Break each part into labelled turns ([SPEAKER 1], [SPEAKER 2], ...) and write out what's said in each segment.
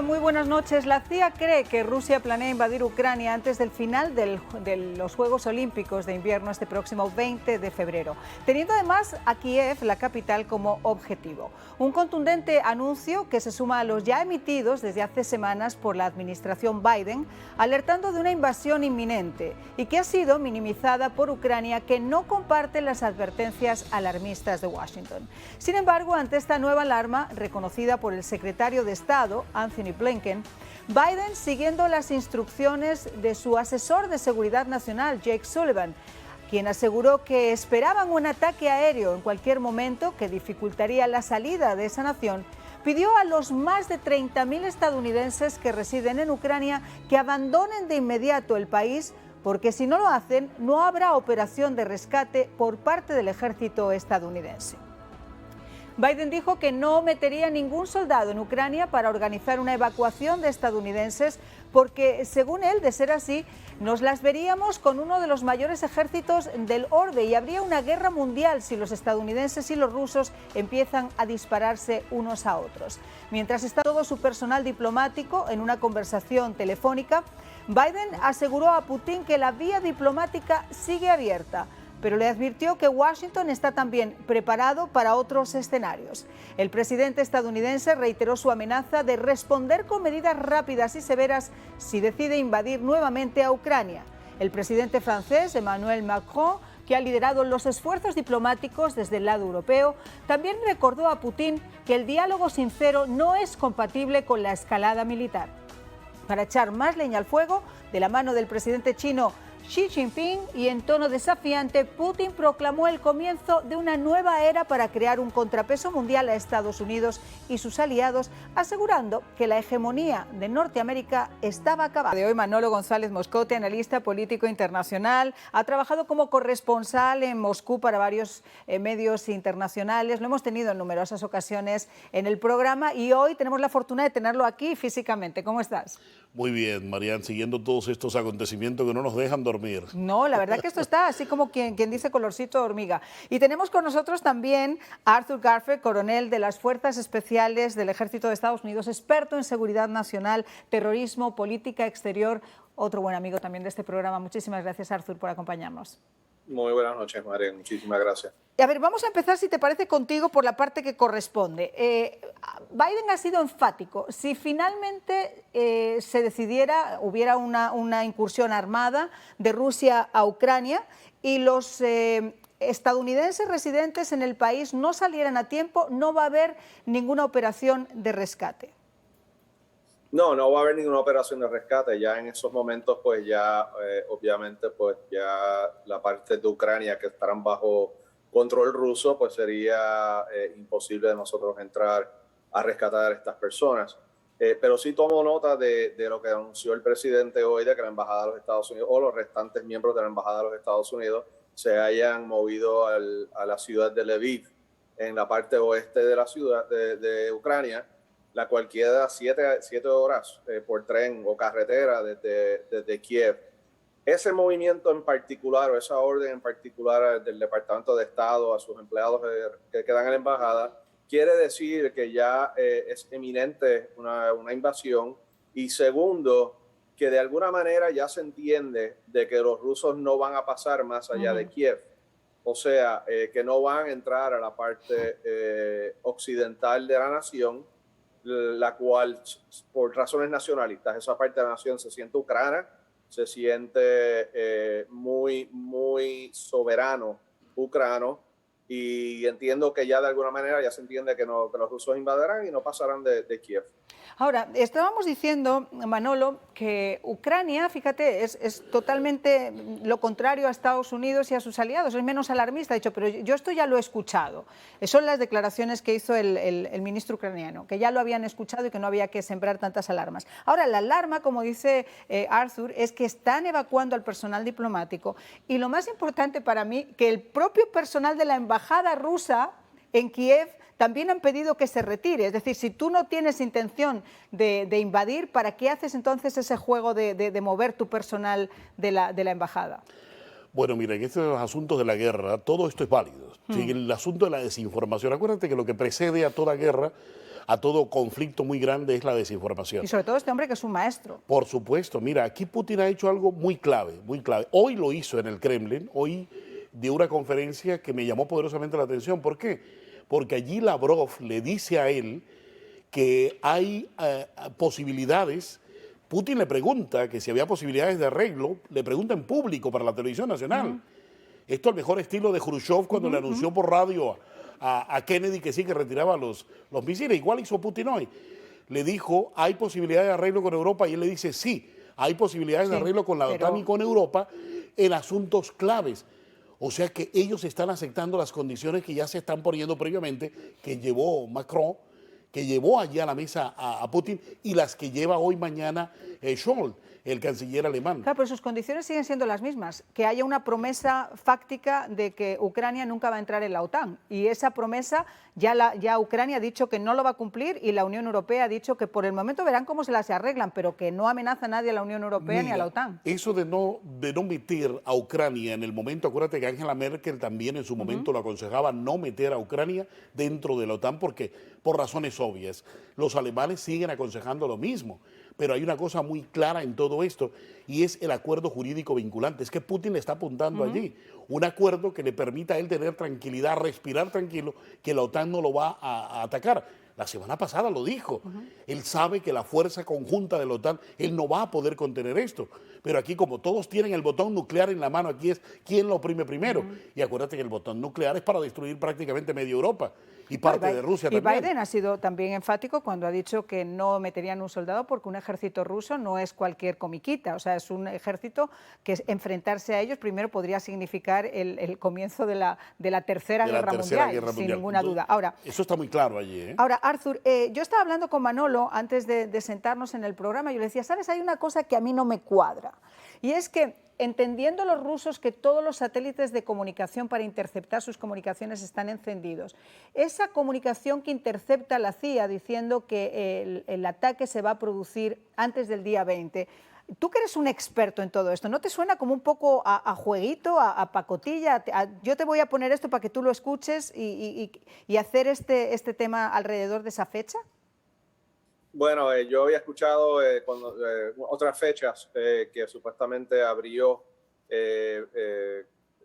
[SPEAKER 1] Muy buenas noches. La CIA cree que Rusia planea invadir Ucrania antes del final de los Juegos Olímpicos de invierno este próximo 20 de febrero, teniendo además a Kiev, la capital, como objetivo. Un contundente anuncio que se suma a los ya emitidos desde hace semanas por la administración Biden, alertando de una invasión inminente y que ha sido minimizada por Ucrania, que no comparte las advertencias alarmistas de Washington. Sin embargo, ante esta nueva alarma, reconocida por el secretario de Estado, Anthony Blinken, Biden, siguiendo las instrucciones de su asesor de seguridad nacional, Jake Sullivan, quien aseguró que esperaban un ataque aéreo en cualquier momento que dificultaría la salida de esa nación, pidió a los más de 30.000 estadounidenses que residen en Ucrania que abandonen de inmediato el país, porque si no lo hacen, no habrá operación de rescate por parte del ejército estadounidense. Biden dijo que no metería ningún soldado en Ucrania para organizar una evacuación de estadounidenses porque, según él, de ser así, nos las veríamos con uno de los mayores ejércitos del orbe y habría una guerra mundial si los estadounidenses y los rusos empiezan a dispararse unos a otros. Mientras está todo su personal diplomático en una conversación telefónica, Biden aseguró a Putin que la vía diplomática sigue abierta, pero le advirtió que Washington está también preparado para otros escenarios. El presidente estadounidense reiteró su amenaza de responder con medidas rápidas y severas si decide invadir nuevamente a Ucrania. El presidente francés, Emmanuel Macron, que ha liderado los esfuerzos diplomáticos desde el lado europeo, también recordó a Putin que el diálogo sincero no es compatible con la escalada militar. Para echar más leña al fuego, de la mano del presidente chino Xi Jinping y en tono desafiante, Putin proclamó el comienzo de una nueva era para crear un contrapeso mundial a Estados Unidos y sus aliados, asegurando que la hegemonía de Norteamérica estaba acabada. De hoy, Manolo González Moscote, analista político internacional, ha trabajado como corresponsal en Moscú para varios medios internacionales. Lo hemos tenido en numerosas ocasiones en el programa y hoy tenemos la fortuna de tenerlo aquí físicamente. ¿Cómo estás?
[SPEAKER 2] Muy bien, Marian, siguiendo todos estos acontecimientos que no nos dejan dormir.
[SPEAKER 1] No, la verdad que esto está así como quien dice colorcito de hormiga. Y tenemos con nosotros también a Arthur Garfield, coronel de las Fuerzas Especiales del Ejército de Estados Unidos, experto en seguridad nacional, terrorismo, política exterior, otro buen amigo también de este programa. Muchísimas gracias, Arthur, por acompañarnos.
[SPEAKER 3] Muy buenas noches, Marian. Muchísimas gracias.
[SPEAKER 1] A ver, vamos a empezar, si te parece, contigo por la parte que corresponde. Biden ha sido enfático. Si finalmente se decidiera, hubiera una incursión armada de Rusia a Ucrania y los estadounidenses residentes en el país no salieran a tiempo, no va a haber ninguna operación de rescate.
[SPEAKER 3] No va a haber ninguna operación de rescate. Ya en esos momentos, pues ya, obviamente, pues ya la parte de Ucrania que estarán bajo control ruso, pues sería imposible de nosotros entrar a rescatar a estas personas. Pero sí tomo nota de lo que anunció el presidente hoy, de que la Embajada de los Estados Unidos o los restantes miembros de la Embajada de los Estados Unidos se hayan movido a la ciudad de Lviv, en la parte oeste de la ciudad de Ucrania, la cual queda 7 horas por tren o carretera desde Kiev. Ese movimiento en particular, o esa orden en particular del Departamento de Estado a sus empleados que quedan en la embajada, quiere decir que ya es eminente una invasión, y segundo, que de alguna manera ya se entiende de que los rusos no van a pasar más allá de Kiev. O sea, que no van a entrar a la parte occidental de la nación, la cual, por razones nacionalistas, esa parte de la nación se siente ucraniana, se siente muy soberano ucrano, y entiendo que ya de alguna manera ya se entiende que los rusos invadirán y no pasarán de Kiev.
[SPEAKER 1] Ahora, estábamos diciendo, Manolo, que Ucrania, fíjate, es totalmente lo contrario a Estados Unidos y a sus aliados, es menos alarmista, ha dicho, pero yo esto ya lo he escuchado. Son las declaraciones que hizo el ministro ucraniano, que ya lo habían escuchado y que no había que sembrar tantas alarmas. Ahora, la alarma, como dice Arthur, es que están evacuando al personal diplomático y lo más importante para mí, que el propio personal de la embajada rusa en Kiev también han pedido que se retire. Es decir, si tú no tienes intención de invadir, ¿para qué haces entonces ese juego de mover tu personal de la embajada?
[SPEAKER 2] Bueno, mira, en estos asuntos de la guerra, todo esto es válido. Sí, el asunto de la desinformación, acuérdate que lo que precede a toda guerra a todo conflicto muy grande es la desinformación.
[SPEAKER 1] Y sobre todo este hombre que es un maestro.
[SPEAKER 2] Por supuesto, mira, aquí Putin ha hecho algo muy clave, muy clave. Hoy lo hizo en el Kremlin, hoy dio una conferencia que me llamó poderosamente la atención. ¿Por qué? Porque allí Lavrov le dice a él que hay posibilidades. Putin le pregunta que si había posibilidades de arreglo, le pregunta en público para la televisión nacional. Esto al mejor estilo de Khrushchev cuando le anunció por radio a Kennedy que sí, que retiraba los misiles. Igual hizo Putin hoy. Le dijo, hay posibilidades de arreglo con Europa, y él le dice, sí, hay posibilidades de arreglo con la OTAN y con Europa en asuntos claves. O sea que ellos están aceptando las condiciones que ya se están poniendo previamente, que llevó Macron, que llevó allí a la mesa a Putin, y las que lleva hoy mañana Scholz, el canciller alemán.
[SPEAKER 1] Claro, pero sus condiciones siguen siendo las mismas, que haya una promesa fáctica de que Ucrania nunca va a entrar en la OTAN. Y esa promesa ya Ucrania ha dicho que no lo va a cumplir, y la Unión Europea ha dicho que por el momento verán cómo se las arreglan, pero que no amenaza a nadie a la Unión Europea ni a la OTAN.
[SPEAKER 2] Eso de no meter a Ucrania en el momento, acuérdate que Angela Merkel también en su momento lo aconsejaba no meter a Ucrania dentro de la OTAN por razones obvias. Los alemanes siguen aconsejando lo mismo. Pero hay una cosa muy clara en todo esto, y es el acuerdo jurídico vinculante. Es que Putin le está apuntando allí. Un acuerdo que le permita a él tener tranquilidad, respirar tranquilo, que la OTAN no lo va a atacar. La semana pasada lo dijo. Él sabe que la fuerza conjunta de la OTAN, él no va a poder contener esto. Pero aquí, como todos tienen el botón nuclear en la mano, aquí es quién lo oprime primero. Y acuérdate que el botón nuclear es para destruir prácticamente media Europa y parte de Rusia también.
[SPEAKER 1] Y Biden ha sido también enfático cuando ha dicho que no meterían un soldado porque un ejército ruso no es cualquier comiquita. O sea, es un ejército que enfrentarse a ellos primero podría significar el comienzo de la Tercera Guerra Mundial, sin ninguna duda. Ahora,
[SPEAKER 2] eso está muy claro allí, ¿eh?
[SPEAKER 1] Ahora, Arthur, yo estaba hablando con Manolo antes de sentarnos en el programa, y yo le decía, ¿sabes? Hay una cosa que a mí no me cuadra, y es que, entendiendo los rusos que todos los satélites de comunicación para interceptar sus comunicaciones están encendidos, esa comunicación que intercepta la CIA diciendo que el ataque se va a producir antes del día 20, tú que eres un experto en todo esto, ¿no te suena como un poco a jueguito, a pacotilla? Yo te voy a poner esto para que tú lo escuches y hacer este tema alrededor de esa fecha.
[SPEAKER 3] Bueno, yo había escuchado otras fechas que supuestamente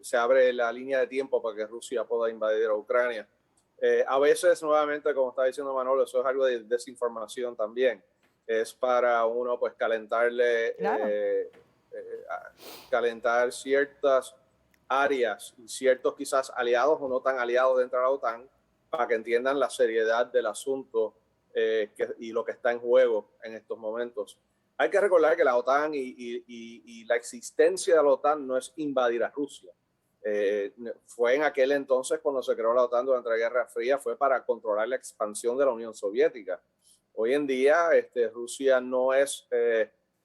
[SPEAKER 3] se abre la línea de tiempo para que Rusia pueda invadir a Ucrania. A veces, nuevamente, como está diciendo Manolo, eso es algo de desinformación también. Es para uno, pues, calentar ciertas áreas y ciertos quizás aliados o no tan aliados dentro de la OTAN para que entiendan la seriedad del asunto y lo que está en juego en estos momentos. Hay que recordar que la OTAN y la existencia de la OTAN no es invadir a Rusia. Fue en aquel entonces cuando se creó la OTAN durante la Guerra Fría, fue para controlar la expansión de la Unión Soviética. Hoy en día Rusia no es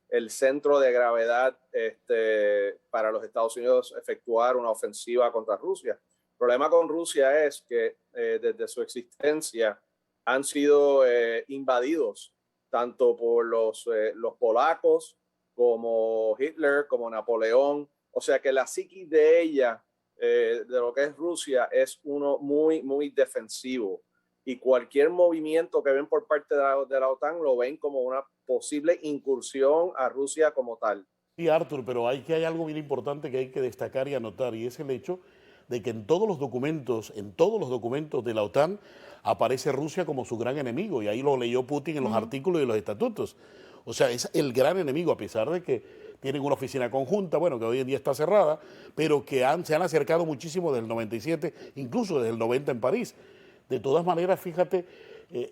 [SPEAKER 3] el centro de gravedad para los Estados Unidos efectuar una ofensiva contra Rusia. El problema con Rusia es que desde su existencia han sido invadidos tanto por los polacos como Hitler, como Napoleón. O sea que la psiquis de ella, de lo que es Rusia, es uno muy, muy defensivo. Y cualquier movimiento que ven por parte de la OTAN lo ven como una posible incursión a Rusia como tal.
[SPEAKER 2] Sí, Arthur, pero hay algo bien importante que hay que destacar y anotar, y es el hecho de que en todos los documentos de la OTAN aparece Rusia como su gran enemigo, y ahí lo leyó Putin en los artículos y los estatutos. O sea, es el gran enemigo, a pesar de que tienen una oficina conjunta, bueno, que hoy en día está cerrada, pero que se han acercado muchísimo desde el 97, incluso desde el 90 en París. De todas maneras, fíjate,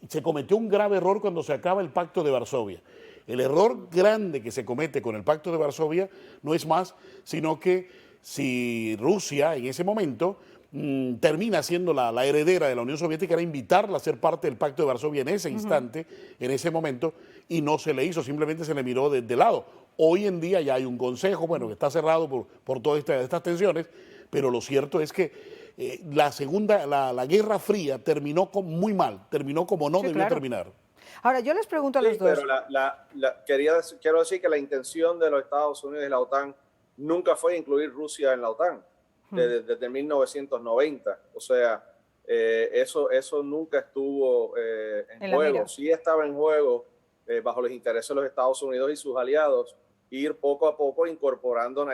[SPEAKER 2] se cometió un grave error cuando se acaba el Pacto de Varsovia. El error grande que se comete con el Pacto de Varsovia no es más, sino que si Rusia en ese momento termina siendo la heredera de la Unión Soviética, era invitarla a ser parte del Pacto de Varsovia en ese instante, en ese momento, y no se le hizo, simplemente se le miró de lado. Hoy en día ya hay un consejo, bueno, que está cerrado por todas estas tensiones, pero lo cierto es que la Guerra Fría terminó muy mal, terminó como no debió terminar.
[SPEAKER 1] Ahora, yo les pregunto a los dos.
[SPEAKER 3] Pero quiero decir que la intención de los Estados Unidos y la OTAN nunca fue incluir Rusia en la OTAN desde 1990. O sea, Eso nunca estuvo en juego.
[SPEAKER 1] mira.
[SPEAKER 3] Sí estaba en juego bajo los intereses de los Estados Unidos y sus aliados, ir poco a poco incorporando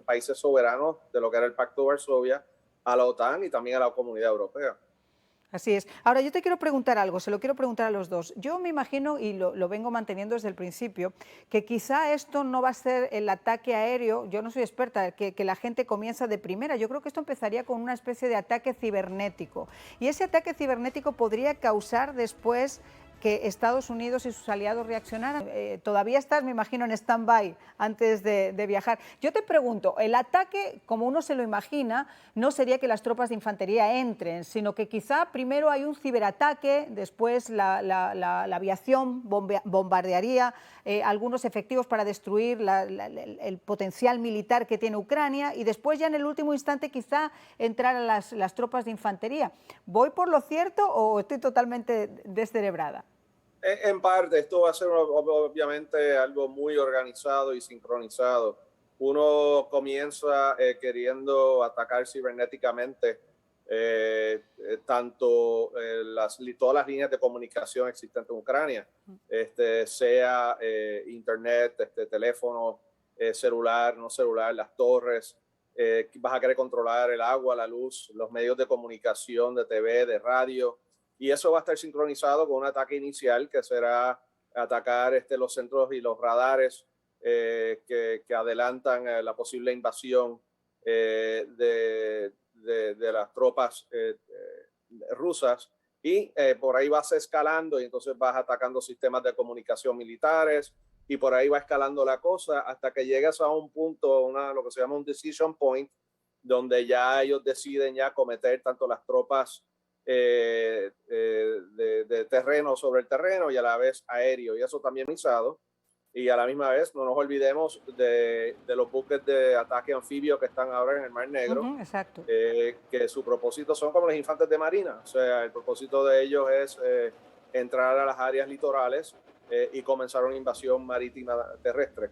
[SPEAKER 3] países soberanos de lo que era el Pacto de Varsovia a la OTAN y también a la Comunidad Europea.
[SPEAKER 1] Así es. Ahora, yo te quiero preguntar algo, se lo quiero preguntar a los dos. Yo me imagino, y lo vengo manteniendo desde el principio, que quizá esto no va a ser el ataque aéreo, yo no soy experta, que la gente comienza de primera. Yo creo que esto empezaría con una especie de ataque cibernético. Y ese ataque cibernético podría causar después que Estados Unidos y sus aliados reaccionaran. Todavía estás, me imagino, en stand-by antes de viajar. Yo te pregunto, el ataque, como uno se lo imagina, no sería que las tropas de infantería entren, sino que quizá primero hay un ciberataque, después la aviación bombardearía algunos efectivos para destruir el potencial militar que tiene Ucrania y después ya en el último instante quizá entraran las tropas de infantería. ¿Voy por lo cierto o estoy totalmente descerebrada?
[SPEAKER 3] En parte, esto va a ser obviamente algo muy organizado y sincronizado. Uno comienza queriendo atacar cibernéticamente todas las líneas de comunicación existentes en Ucrania, sea internet, teléfono, celular, no celular, las torres. Vas a querer controlar el agua, la luz, los medios de comunicación, de TV, de radio. Y eso va a estar sincronizado con un ataque inicial que será atacar los centros y los radares que adelantan la posible invasión de las tropas rusas. Y por ahí vas escalando y entonces vas atacando sistemas de comunicación militares y por ahí va escalando la cosa hasta que llegas a un punto, lo que se llama un decision point, donde ya ellos deciden ya cometer tanto las tropas de terreno sobre el terreno y a la vez aéreo, y eso también minimizado. Y a la misma vez no nos olvidemos de los buques de ataque anfibio que están ahora en el Mar Negro,
[SPEAKER 1] exacto.
[SPEAKER 3] Que su propósito son como los infantes de marina, o sea, el propósito de ellos es entrar a las áreas litorales y comenzar una invasión marítima terrestre.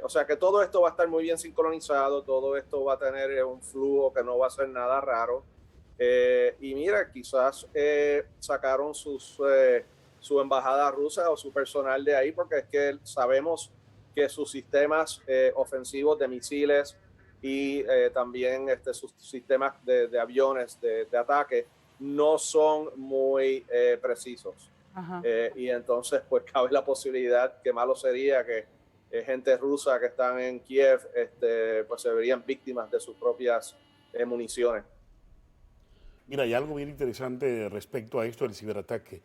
[SPEAKER 3] O sea que todo esto va a estar muy bien sincronizado, todo esto va a tener un flujo que no va a ser nada raro. Y mira, quizás sacaron su embajada rusa o su personal de ahí porque es que sabemos que sus sistemas ofensivos de misiles y también sus sistemas de aviones de ataque no son muy precisos. Y entonces pues cabe la posibilidad, que malo sería que gente rusa que están en Kiev pues se verían víctimas de sus propias municiones.
[SPEAKER 2] Mira, hay algo bien interesante respecto a esto del ciberataque.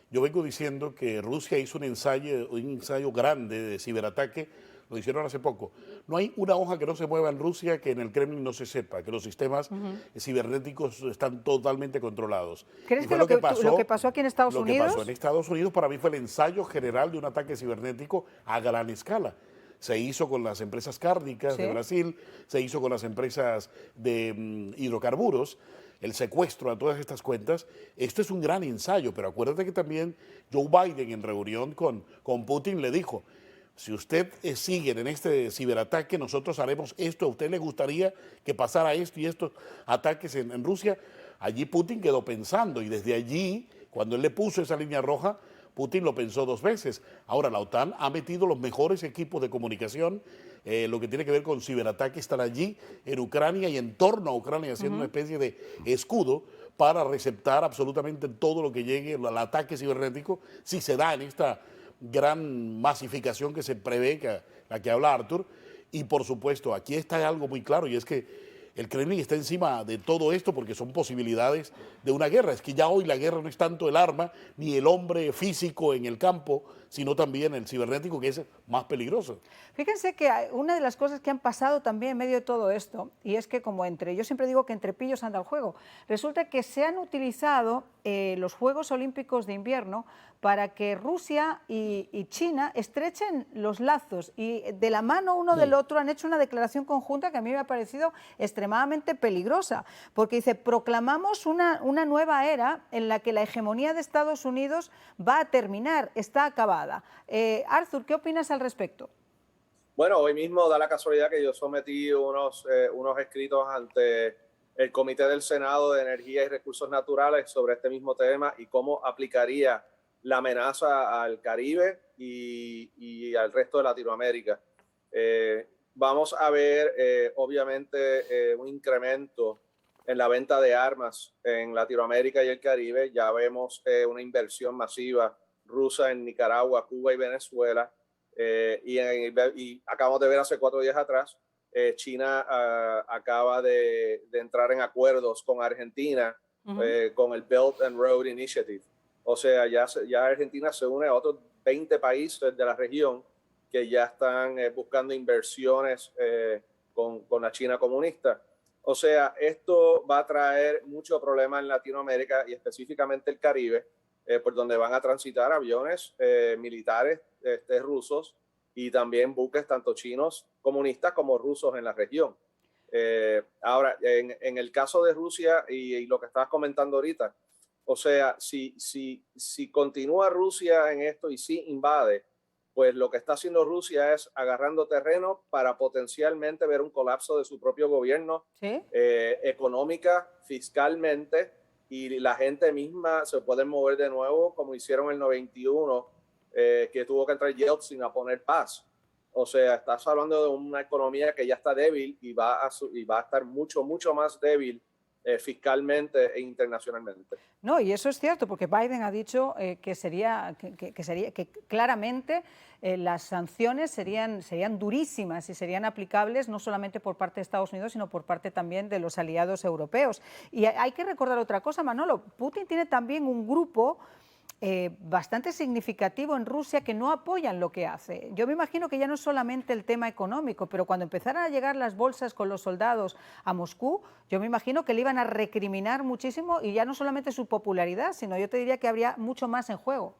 [SPEAKER 2] Yo vengo diciendo que Rusia hizo un ensayo grande de ciberataque, lo hicieron hace poco. No hay una hoja que no se mueva en Rusia que en el Kremlin no se sepa, que los sistemas cibernéticos están totalmente controlados.
[SPEAKER 1] ¿Crees que lo que pasó aquí en Estados Unidos?
[SPEAKER 2] Lo que pasó en Estados Unidos para mí fue el ensayo general de un ataque cibernético a gran escala. Se hizo con las empresas cárnicas de Brasil, se hizo con las empresas de hidrocarburos, el secuestro a todas estas cuentas. Esto es un gran ensayo, pero acuérdate que también Joe Biden en reunión con Putin le dijo, si usted sigue en este ciberataque, nosotros haremos esto, a usted le gustaría que pasara esto y estos ataques en Rusia. Allí Putin quedó pensando y desde allí, cuando él le puso esa línea roja, Putin lo pensó dos veces. Ahora la OTAN ha metido los mejores equipos de comunicación, lo que tiene que ver con ciberataque, están allí en Ucrania y en torno a Ucrania haciendo una especie de escudo para receptar absolutamente todo lo que llegue al ataque cibernético si se da en esta gran masificación que se prevé, la que habla Arthur. Y por supuesto, aquí está algo muy claro y es que el Kremlin está encima de todo esto porque son posibilidades de una guerra. Es que ya hoy la guerra no es tanto el arma ni el hombre físico en el campo, sino también el cibernético, que es más peligroso.
[SPEAKER 1] Fíjense que una de las cosas que han pasado también en medio de todo esto, y es que yo siempre digo que entre pillos anda el juego, resulta que se han utilizado los Juegos Olímpicos de Invierno para que Rusia y China estrechen los lazos y de la mano uno del otro han hecho una declaración conjunta que a mí me ha parecido extremadamente peligrosa, porque dice, proclamamos una nueva era en la que la hegemonía de Estados Unidos va a terminar, está acabada. Arthur, ¿qué opinas al respecto?
[SPEAKER 3] Bueno, hoy mismo da la casualidad que yo sometí unos escritos ante el Comité del Senado de Energía y Recursos Naturales sobre este mismo tema y cómo aplicaría la amenaza al Caribe y al resto de Latinoamérica. Vamos a ver, obviamente, un incremento en la venta de armas en Latinoamérica y el Caribe. Ya vemos una inversión masiva rusa en Nicaragua, Cuba y Venezuela. Y acabamos de ver hace 4 días atrás, China acaba de entrar en acuerdos con Argentina con el Belt and Road Initiative. O sea, ya Argentina se une a otros 20 países de la región que ya están buscando inversiones con la China comunista. O sea, esto va a traer mucho problema en Latinoamérica y específicamente el Caribe, por donde van a transitar aviones militares rusos y también buques tanto chinos comunistas como rusos en la región. Ahora, en el caso de Rusia y lo que estabas comentando ahorita, o sea, si continúa Rusia en esto y si invade, pues lo que está haciendo Rusia es agarrando terreno para potencialmente ver un colapso de su propio gobierno,
[SPEAKER 1] ¿sí?
[SPEAKER 3] Económica, fiscalmente, y la gente misma se puede mover de nuevo como hicieron en el 91, que tuvo que entrar Yeltsin a poner paz. O sea, estás hablando de una economía que ya está débil y va a estar mucho, mucho más débil fiscalmente e internacionalmente.
[SPEAKER 1] No, y eso es cierto, porque Biden ha dicho que claramente las sanciones serían durísimas y serían aplicables no solamente por parte de Estados Unidos, sino por parte también de los aliados europeos. Y hay que recordar otra cosa, Manolo, Putin tiene también un grupo bastante significativo en Rusia que no apoyan lo que hace. Yo me imagino que ya no es solamente el tema económico, pero cuando empezaran a llegar las bolsas con los soldados a Moscú, yo me imagino que le iban a recriminar muchísimo y ya no solamente su popularidad, sino yo te diría que habría mucho más en juego.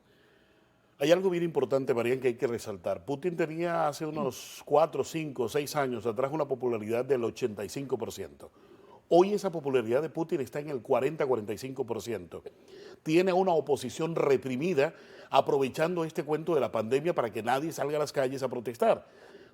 [SPEAKER 2] Hay algo bien importante, María, que hay que resaltar. Putin tenía hace unos 4, 5, 6 años atrás una popularidad del 85%. Hoy esa popularidad de Putin está en el 40-45%. Tiene una oposición reprimida aprovechando este cuento de la pandemia para que nadie salga a las calles a protestar.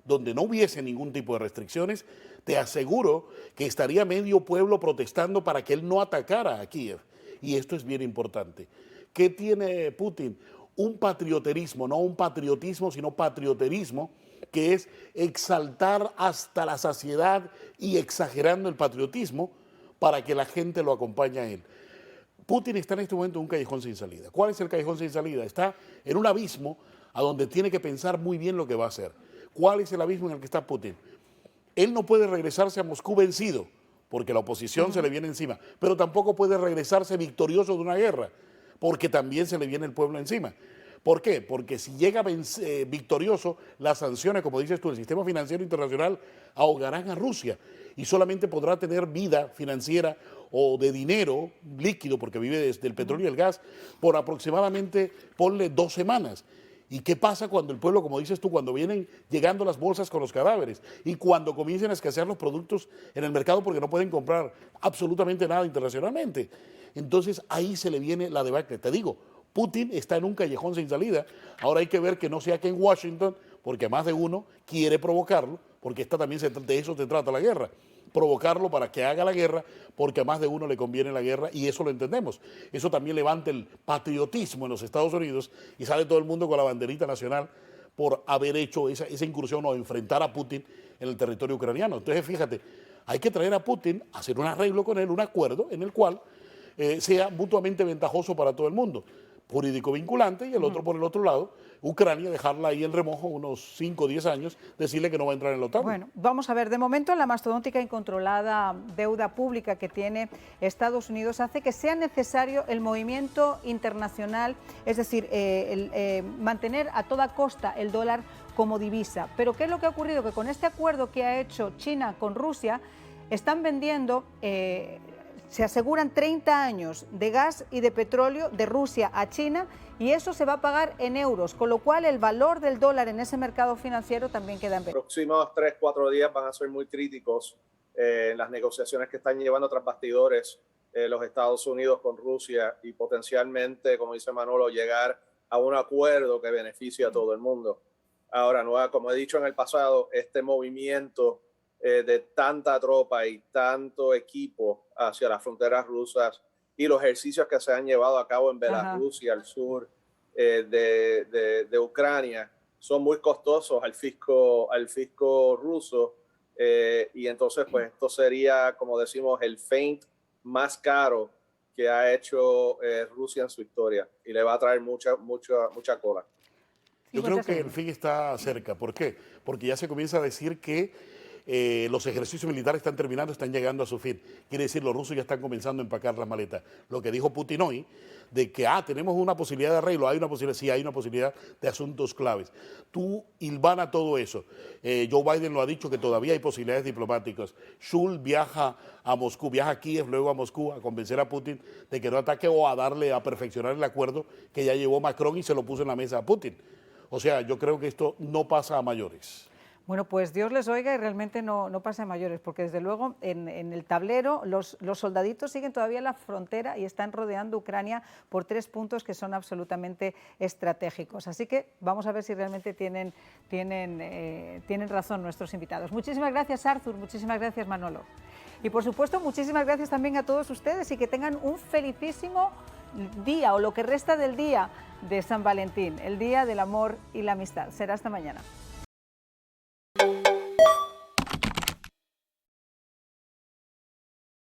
[SPEAKER 2] Donde no hubiese ningún tipo de restricciones, te aseguro que estaría medio pueblo protestando para que él no atacara a Kiev. Y esto es bien importante. ¿Qué tiene Putin? Un patrioterismo, no un patriotismo, sino patrioterismo, que es exaltar hasta la saciedad y exagerando el patriotismo para que la gente lo acompañe a él. Putin está en este momento en un callejón sin salida. ¿Cuál es el callejón sin salida? Está en un abismo a donde tiene que pensar muy bien lo que va a hacer. ¿Cuál es el abismo en el que está Putin? Él no puede regresarse a Moscú vencido, porque la oposición se le viene encima, pero tampoco puede regresarse victorioso de una guerra, porque también se le viene el pueblo encima. ¿Por qué? Porque si llega victorioso, las sanciones, como dices tú, el sistema financiero internacional ahogarán a Rusia y solamente podrá tener vida financiera o de dinero líquido, porque vive desde el petróleo y el gas, por aproximadamente, ponle 2 semanas. ¿Y qué pasa cuando el pueblo, como dices tú, cuando vienen llegando las bolsas con los cadáveres y cuando comiencen a escasear los productos en el mercado porque no pueden comprar absolutamente nada internacionalmente? Entonces ahí se le viene la debacle. Te digo, Putin está en un callejón sin salida. Ahora hay que ver que no sea que en Washington, porque más de uno quiere provocarlo, porque también de eso se trata la guerra. Provocarlo para que haga la guerra, porque a más de uno le conviene la guerra, y eso lo entendemos. Eso también levanta el patriotismo en los Estados Unidos y sale todo el mundo con la banderita nacional por haber hecho esa incursión o enfrentar a Putin en el territorio ucraniano. Entonces, fíjate, hay que traer a Putin, hacer un arreglo con él, un acuerdo en el cual sea mutuamente ventajoso para todo el mundo, jurídico vinculante, y el otro por el otro lado, Ucrania, dejarla ahí en remojo unos 5 o 10 años, decirle que no va a entrar en la OTAN.
[SPEAKER 1] Bueno, vamos a ver, de momento la mastodóntica e incontrolada deuda pública que tiene Estados Unidos hace que sea necesario el movimiento internacional, es decir, mantener a toda costa el dólar como divisa. Pero ¿qué es lo que ha ocurrido? Que con este acuerdo que ha hecho China con Rusia, están vendiendo... se aseguran 30 años de gas y de petróleo de Rusia a China y eso se va a pagar en euros, con lo cual el valor del dólar en ese mercado financiero también queda en peligro.
[SPEAKER 3] Los próximos 3-4 días van a ser muy críticos en las negociaciones que están llevando tras bastidores los Estados Unidos con Rusia y potencialmente, como dice Manolo, llegar a un acuerdo que beneficie a todo el mundo. Ahora, como he dicho en el pasado, este movimiento de tanta tropa y tanto equipo hacia las fronteras rusas y los ejercicios que se han llevado a cabo en Belarus y al sur de Ucrania son muy costosos al fisco ruso, y entonces pues esto sería, como decimos, el feint más caro que ha hecho Rusia en su historia, y le va a traer mucha cola.
[SPEAKER 2] Yo creo que el fin está cerca. ¿Por qué? Porque ya se comienza a decir que los ejercicios militares están terminando, están llegando a su fin. Quiere decir, los rusos ya están comenzando a empacar las maletas. Lo que dijo Putin hoy, de que tenemos una posibilidad de arreglo, sí hay una posibilidad de asuntos claves. Tú hilvana todo eso. Joe Biden lo ha dicho, que todavía hay posibilidades diplomáticas. Schulz viaja a Moscú, viaja a Kiev, luego a Moscú, a convencer a Putin de que no ataque o a perfeccionar el acuerdo que ya llevó Macron y se lo puso en la mesa a Putin. O sea, yo creo que esto no pasa a mayores.
[SPEAKER 1] Bueno, pues Dios les oiga y realmente no pase a mayores, porque desde luego en el tablero los soldaditos siguen todavía en la frontera y están rodeando Ucrania por 3 puntos que son absolutamente estratégicos. Así que vamos a ver si realmente tienen razón nuestros invitados. Muchísimas gracias, Arthur, muchísimas gracias, Manolo. Y por supuesto, muchísimas gracias también a todos ustedes y que tengan un felicísimo día o lo que resta del día de San Valentín, el día del amor y la amistad. Será hasta mañana.